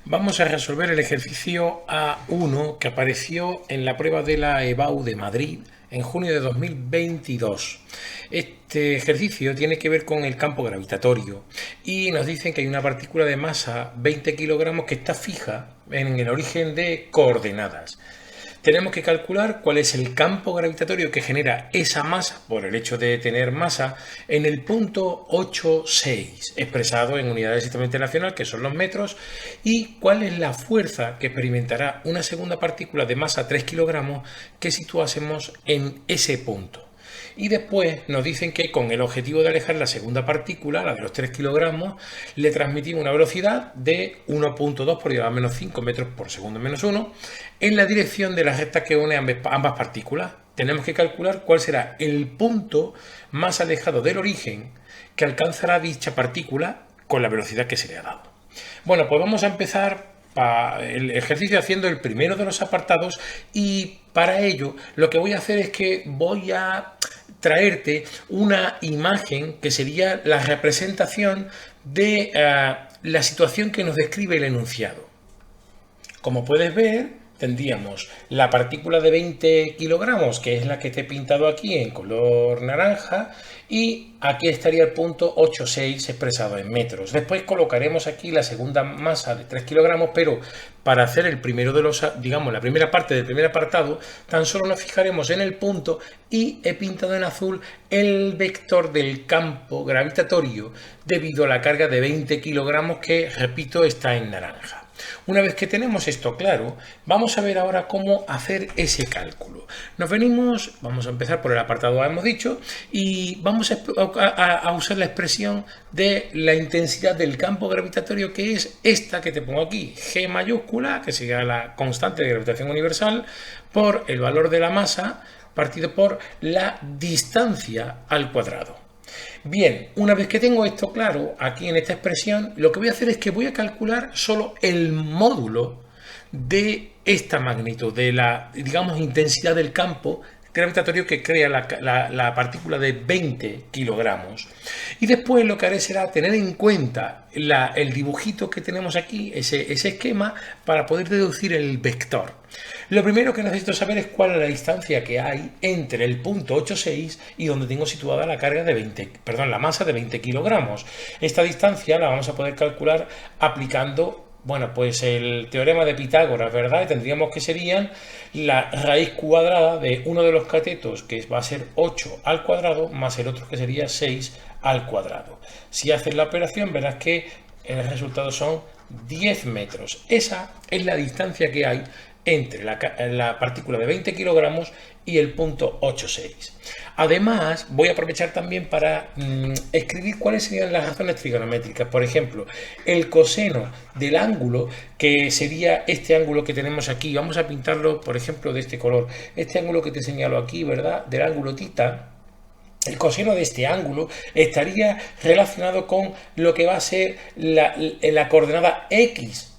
Vamos a resolver el ejercicio A1 que apareció en la prueba de la EBAU de Madrid en junio de 2022. Este ejercicio tiene que ver con el campo gravitatorio y nos dicen que hay una partícula de masa 20 kilogramos que está fija en el origen de coordenadas. Tenemos que calcular cuál es el campo gravitatorio que genera esa masa por el hecho de tener masa en el punto 8,6, expresado en unidades del sistema internacional, que son los metros, y cuál es la fuerza que experimentará una segunda partícula de masa 3 kilogramos que situásemos en ese punto. Y después nos dicen que con el objetivo de alejar la segunda partícula, la de los 3 kilogramos, le transmitimos una velocidad de 1,2 por 10 a menos 5 metros por segundo menos 1 en la dirección de la recta que une ambas partículas. Tenemos que calcular cuál será el punto más alejado del origen que alcanzará dicha partícula con la velocidad que se le ha dado. Bueno, pues vamos a empezar el ejercicio haciendo el primero de los apartados, y para ello lo que voy a hacer es que voy a traerte una imagen que sería la representación de la situación que nos describe el enunciado. Como puedes ver, tendríamos la partícula de 20 kilogramos, que es la que te he pintado aquí en color naranja, y aquí estaría el punto 8,6 expresado en metros. Después colocaremos aquí la segunda masa de 3 kilogramos, pero para hacer el primero de los, digamos, la primera parte del primer apartado, tan solo nos fijaremos en el punto y he pintado en azul el vector del campo gravitatorio debido a la carga de 20 kilogramos que, repito, está en naranja. Una vez que tenemos esto claro, vamos a ver ahora cómo hacer ese cálculo. Vamos a empezar por el apartado A, hemos dicho, y vamos a usar la expresión de la intensidad del campo gravitatorio, que es esta que te pongo aquí, G mayúscula, que sería la constante de gravitación universal, por el valor de la masa partido por la distancia al cuadrado. Bien, una vez que tengo esto claro aquí en esta expresión, lo que voy a hacer es que voy a calcular solo el módulo de esta magnitud, de la, digamos, intensidad del campo gravitatorio que crea la partícula de 20 kilogramos. Y después lo que haré será tener en cuenta el dibujito que tenemos aquí, ese esquema, para poder deducir el vector. Lo primero que necesito saber es cuál es la distancia que hay entre el punto 8,6 y donde tengo situada la carga de la masa de 20 kilogramos. Esta distancia la vamos a poder calcular aplicando, bueno, pues el teorema de Pitágoras, ¿verdad? Y tendríamos que serían la raíz cuadrada de uno de los catetos, que va a ser 8 al cuadrado, más el otro que sería 6 al cuadrado. Si haces la operación, verás que el resultado son 10 metros. Esa es la distancia que hay entre la partícula de 20 kilogramos y el punto 8,6. Además, voy a aprovechar también para escribir cuáles serían las razones trigonométricas. Por ejemplo, el coseno del ángulo, que sería este ángulo que tenemos aquí. Vamos a pintarlo, por ejemplo, de este color. Este ángulo que te señalo aquí, ¿verdad? Del ángulo tita. El coseno de este ángulo estaría relacionado con lo que va a ser la coordenada X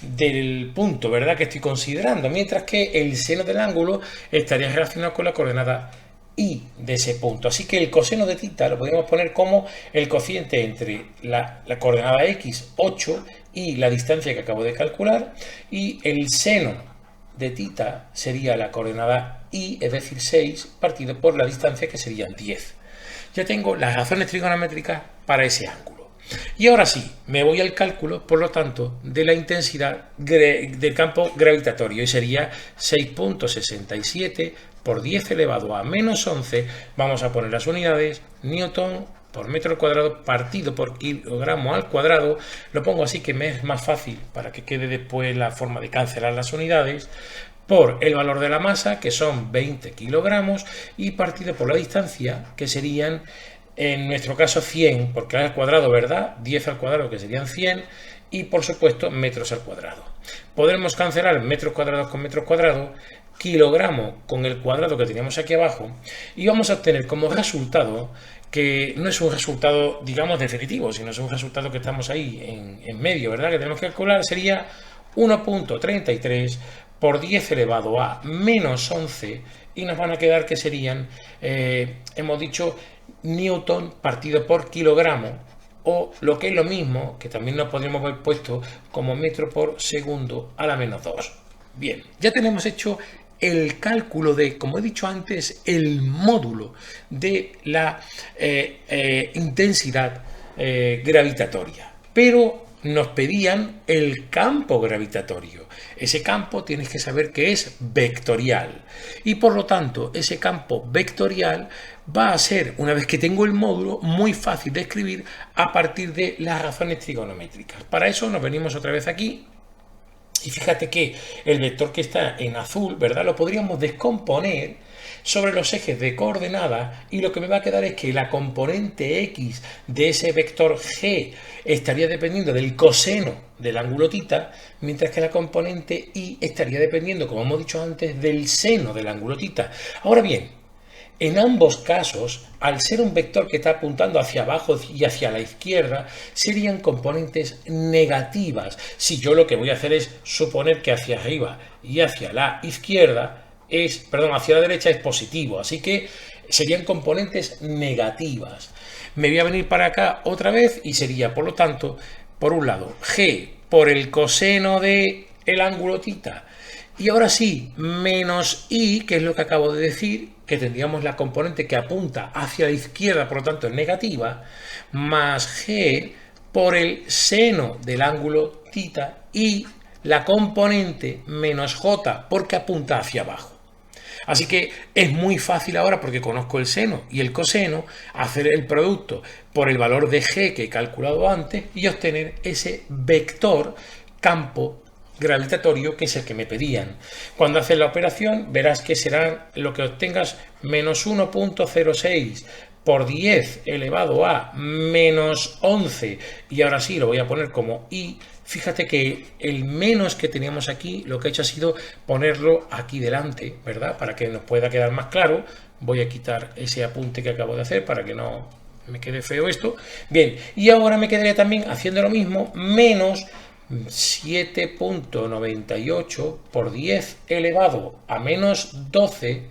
del punto, ¿verdad?, que estoy considerando, mientras que el seno del ángulo estaría relacionado con la coordenada Y de ese punto. Así que el coseno de tita lo podemos poner como el cociente entre la coordenada X, 8, y la distancia que acabo de calcular, y el seno de tita sería la coordenada Y, es decir, 6, partido por la distancia, que serían 10. Ya tengo las razones trigonométricas para ese ángulo. Y ahora sí, me voy al cálculo, por lo tanto, de la intensidad del campo gravitatorio, y sería 6,67 por 10 elevado a menos 11. Vamos a poner las unidades, newton por metro al cuadrado partido por kilogramo al cuadrado. Lo pongo así que me es más fácil para que quede después la forma de cancelar las unidades, por el valor de la masa, que son 20 kilogramos, y partido por la distancia, que serían, en nuestro caso, 100, porque al cuadrado, ¿verdad? 10 al cuadrado, que serían 100, y por supuesto metros al cuadrado. Podremos cancelar metros cuadrados con metros cuadrados, kilogramo con el cuadrado que teníamos aquí abajo, y vamos a obtener como resultado, que no es un resultado, digamos, definitivo, sino es un resultado que estamos ahí en medio, ¿verdad?, que tenemos que calcular, sería 1,33 por 10 elevado a menos 11, y nos van a quedar que serían, hemos dicho, newton partido por kilogramo, o lo que es lo mismo, que también nos podríamos haber puesto como metro por segundo a la menos 2. Bien, ya tenemos hecho el cálculo de, como he dicho antes, el módulo de la intensidad gravitatoria. Pero nos pedían el campo gravitatorio. Ese campo tienes que saber que es vectorial. Y por lo tanto, ese campo vectorial va a ser, una vez que tengo el módulo, muy fácil de escribir a partir de las razones trigonométricas. Para eso nos venimos otra vez aquí. Y fíjate que el vector que está en azul, ¿verdad? Lo podríamos descomponer sobre los ejes de coordenadas y lo que me va a quedar es que la componente x de ese vector g estaría dependiendo del coseno del ángulo θ, mientras que la componente y estaría dependiendo, como hemos dicho antes, del seno del ángulo θ. Ahora bien, en ambos casos, al ser un vector que está apuntando hacia abajo y hacia la izquierda, serían componentes negativas. Si yo lo que voy a hacer es suponer que hacia arriba y hacia la izquierda hacia la derecha es positivo, así que serían componentes negativas. Me voy a venir para acá otra vez y sería, por lo tanto, por un lado, g por el coseno del ángulo θ. Y ahora sí, menos i, que es lo que acabo de decir, que tendríamos la componente que apunta hacia la izquierda, por lo tanto es negativa, más g por el seno del ángulo θ y la componente menos j porque apunta hacia abajo. Así que es muy fácil ahora, porque conozco el seno y el coseno, hacer el producto por el valor de g que he calculado antes y obtener ese vector campo gravitatorio que es el que me pedían. Cuando haces la operación verás que será lo que obtengas menos 1.06 por 10 elevado a menos 11, y ahora sí lo voy a poner como i. Fíjate que el menos que teníamos aquí, lo que he hecho ha sido ponerlo aquí delante, ¿verdad? Para que nos pueda quedar más claro. Voy a quitar ese apunte que acabo de hacer para que no me quede feo esto. Bien, y ahora me quedaría también haciendo lo mismo, menos 7.98 por 10 elevado a menos 12,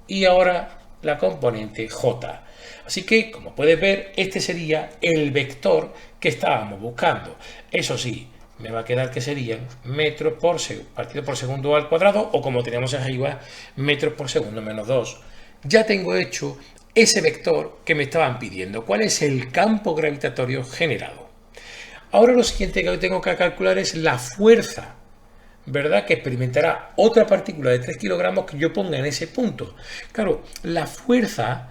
y ahora la componente j. Así que, como puedes ver, este sería el vector que estábamos buscando. Eso sí, me va a quedar que serían metros por segundo partido por segundo al cuadrado, o como teníamos arriba, metros por segundo menos 2. Ya tengo hecho ese vector que me estaban pidiendo. ¿Cuál es el campo gravitatorio generado? Ahora lo siguiente que tengo que calcular es la fuerza, ¿verdad?, que experimentará otra partícula de 3 kilogramos que yo ponga en ese punto. Claro, la fuerza,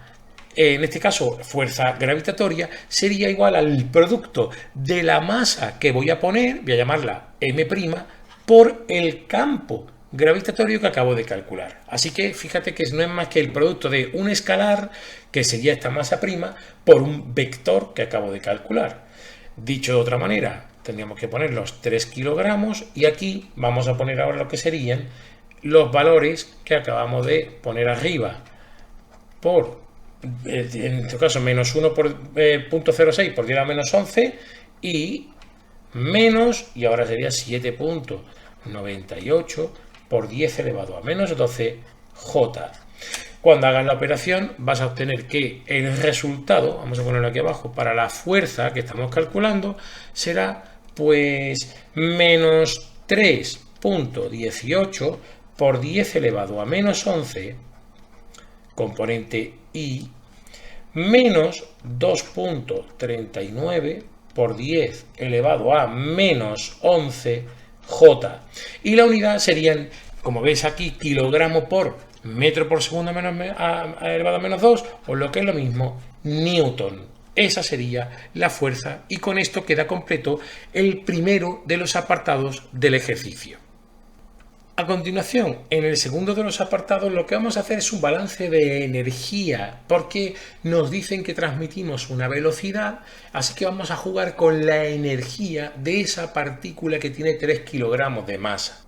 en este caso fuerza gravitatoria, sería igual al producto de la masa que voy a poner, voy a llamarla m', por el campo gravitatorio que acabo de calcular. Así que fíjate que no es más que el producto de un escalar, que sería esta masa prima, por un vector que acabo de calcular. Dicho de otra manera, tendríamos que poner los 3 kilogramos y aquí vamos a poner ahora lo que serían los valores que acabamos de poner arriba por, en este caso, menos 1 por 0.06 por 10 a menos 11 y menos, y ahora sería 7.98 por 10 elevado a menos 12 j. Cuando hagas la operación vas a obtener que el resultado, vamos a ponerlo aquí abajo, para la fuerza que estamos calculando será pues menos 3.18 por 10 elevado a menos 11, componente I, menos 2.39 por 10 elevado a menos 11 J. Y la unidad serían, como ves aquí, kilogramo por metro por segundo elevado a menos 2, o lo que es lo mismo, newton. Esa sería la fuerza, y con esto queda completo el primero de los apartados del ejercicio. A continuación, en el segundo de los apartados, lo que vamos a hacer es un balance de energía, porque nos dicen que transmitimos una velocidad, así que vamos a jugar con la energía de esa partícula que tiene 3 kilogramos de masa.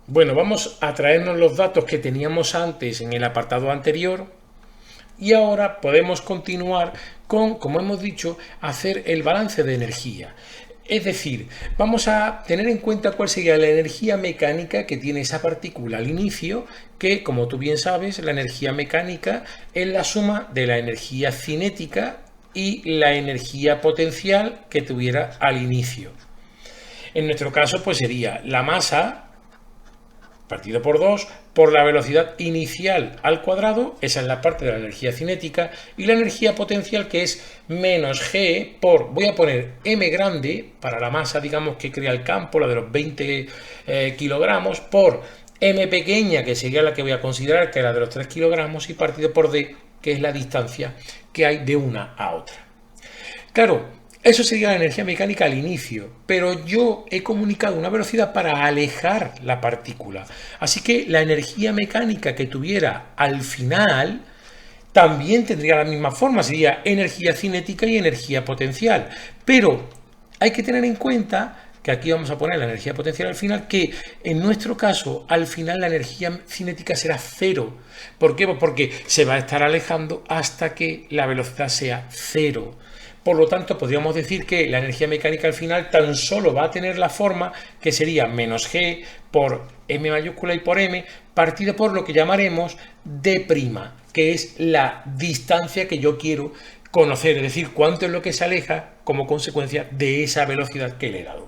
Bueno, vamos a traernos los datos que teníamos antes en el apartado anterior y ahora podemos continuar con, como hemos dicho, hacer el balance de energía. Es decir, vamos a tener en cuenta cuál sería la energía mecánica que tiene esa partícula al inicio, que, como tú bien sabes, la energía mecánica es la suma de la energía cinética y la energía potencial que tuviera al inicio. En nuestro caso, pues sería la masa partido por 2 por la velocidad inicial al cuadrado, esa es la parte de la energía cinética, y la energía potencial, que es menos g por, voy a poner m grande para la masa, digamos, que crea el campo, la de los 20 kilogramos, por m pequeña, que sería la que voy a considerar, que es la de los 3 kilogramos, y partido por d, que es la distancia que hay de una a otra. Claro, eso sería la energía mecánica al inicio, pero yo he comunicado una velocidad para alejar la partícula. Así que la energía mecánica que tuviera al final también tendría la misma forma, sería energía cinética y energía potencial. Pero hay que tener en cuenta que aquí vamos a poner la energía potencial al final, que en nuestro caso al final la energía cinética será cero. ¿Por qué? Pues porque se va a estar alejando hasta que la velocidad sea cero. Por lo tanto, podríamos decir que la energía mecánica al final tan solo va a tener la forma que sería menos g por m mayúscula y por m partido por lo que llamaremos d', que es la distancia que yo quiero conocer, es decir, cuánto es lo que se aleja como consecuencia de esa velocidad que le he dado.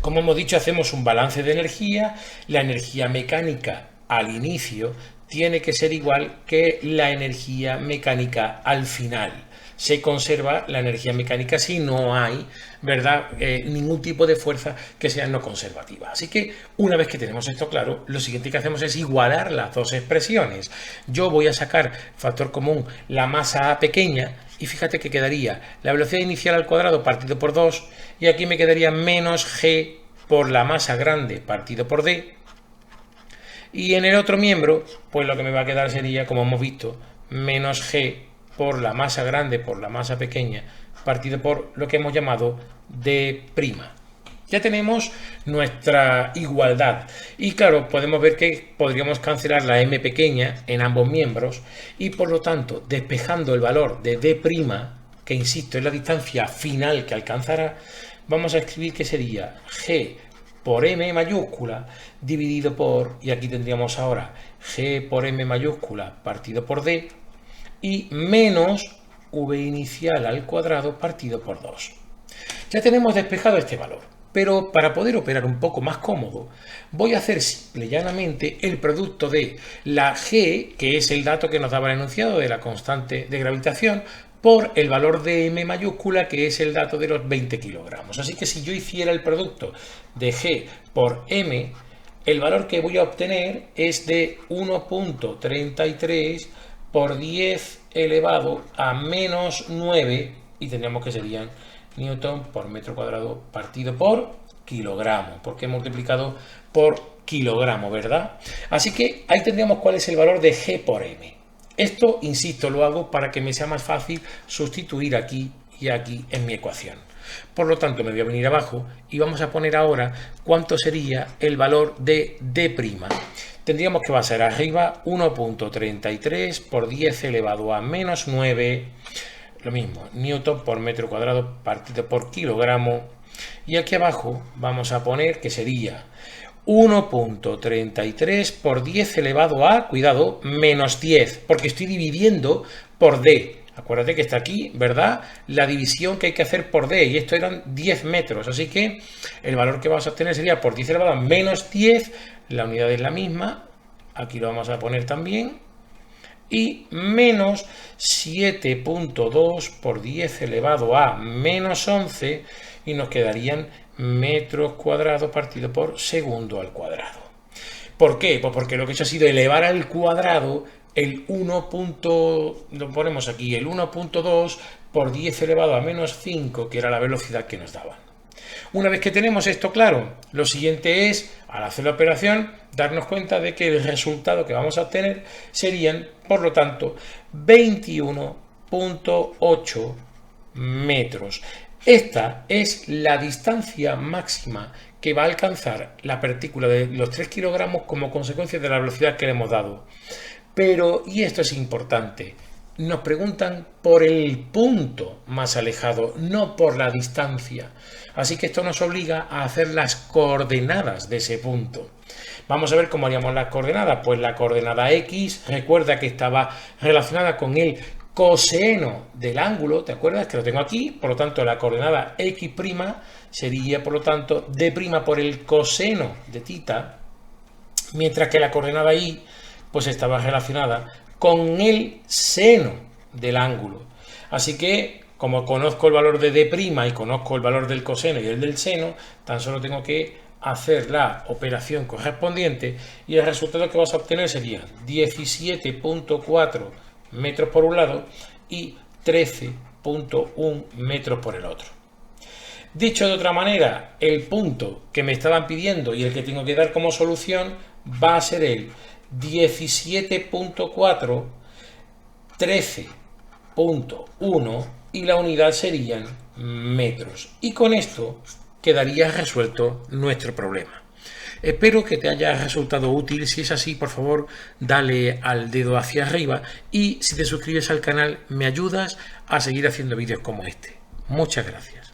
Como hemos dicho, hacemos un balance de energía. La energía mecánica al inicio tiene que ser igual que la energía mecánica al final. Se conserva la energía mecánica si no hay, ¿verdad?, ningún tipo de fuerza que sea no conservativa. Así que una vez que tenemos esto claro, lo siguiente que hacemos es igualar las dos expresiones. Yo voy a sacar factor común la masa pequeña y fíjate que quedaría la velocidad inicial al cuadrado partido por 2 y aquí me quedaría menos g por la masa grande partido por d. Y en el otro miembro, pues lo que me va a quedar sería, como hemos visto, menos g por la masa grande por la masa pequeña partido por lo que hemos llamado d'. Ya tenemos nuestra igualdad y claro, podemos ver que podríamos cancelar la m pequeña en ambos miembros y por lo tanto, despejando el valor de d', que insisto es la distancia final que alcanzará, vamos a escribir que sería g por m mayúscula dividido por, y aquí tendríamos ahora g por m mayúscula partido por d, y menos v inicial al cuadrado partido por 2. Ya tenemos despejado este valor, pero para poder operar un poco más cómodo, voy a hacer simple y llanamente el producto de la g, que es el dato que nos daba el enunciado de la constante de gravitación, por el valor de m mayúscula, que es el dato de los 20 kilogramos. Así que si yo hiciera el producto de g por m, el valor que voy a obtener es de 1.33 por 10 elevado a menos 9 y tendríamos que serían newton por metro cuadrado partido por kilogramo, porque he multiplicado por kilogramo, ¿verdad? Así que ahí tendríamos cuál es el valor de g por m. Esto, insisto, lo hago para que me sea más fácil sustituir aquí y aquí en mi ecuación. Por lo tanto, me voy a venir abajo y vamos a poner ahora cuánto sería el valor de d'. Tendríamos que basar arriba 1.33 por 10 elevado a menos 9, lo mismo, newton por metro cuadrado partido por kilogramo. Y aquí abajo vamos a poner que sería 1.33 por 10 elevado a, cuidado, menos 10, porque estoy dividiendo por d. Acuérdate que está aquí, ¿verdad?, la división que hay que hacer por d, y esto eran 10 metros, así que el valor que vamos a obtener sería por 10 elevado a menos 10, la unidad es la misma, aquí lo vamos a poner también, y menos 7.2 por 10 elevado a menos 11, y nos quedarían metros cuadrados partido por segundo al cuadrado. ¿Por qué? Pues porque lo que he hecho ha sido elevar al cuadrado el 1. Lo ponemos aquí, el 1.2 por 10 elevado a menos 5, que era la velocidad que nos daban. Una vez que tenemos esto claro, lo siguiente es, al hacer la operación, darnos cuenta de que el resultado que vamos a obtener serían, por lo tanto, 21.8 metros. Esta es la distancia máxima que va a alcanzar la partícula de los 3 kilogramos como consecuencia de la velocidad que le hemos dado. Pero, y esto es importante, nos preguntan por el punto más alejado, no por la distancia. Así que esto nos obliga a hacer las coordenadas de ese punto. Vamos a ver cómo haríamos las coordenadas. Pues la coordenada X, recuerda que estaba relacionada con el coseno del ángulo, ¿te acuerdas? Que lo tengo aquí, por lo tanto la coordenada x' sería, por lo tanto, d' por el coseno de θ, mientras que la coordenada y pues estaba relacionada con el seno del ángulo. Así que, como conozco el valor de d' y conozco el valor del coseno y el del seno, tan solo tengo que hacer la operación correspondiente y el resultado que vas a obtener sería 17.4 metros por un lado y 13.1 metros por el otro. Dicho de otra manera, el punto que me estaban pidiendo y el que tengo que dar como solución va a ser el 17.4, 13.1 y la unidad serían metros. Y con esto quedaría resuelto nuestro problema. Espero que te haya resultado útil. Si es así, por favor, dale al dedo hacia arriba y si te suscribes al canal me ayudas a seguir haciendo vídeos como este. Muchas gracias.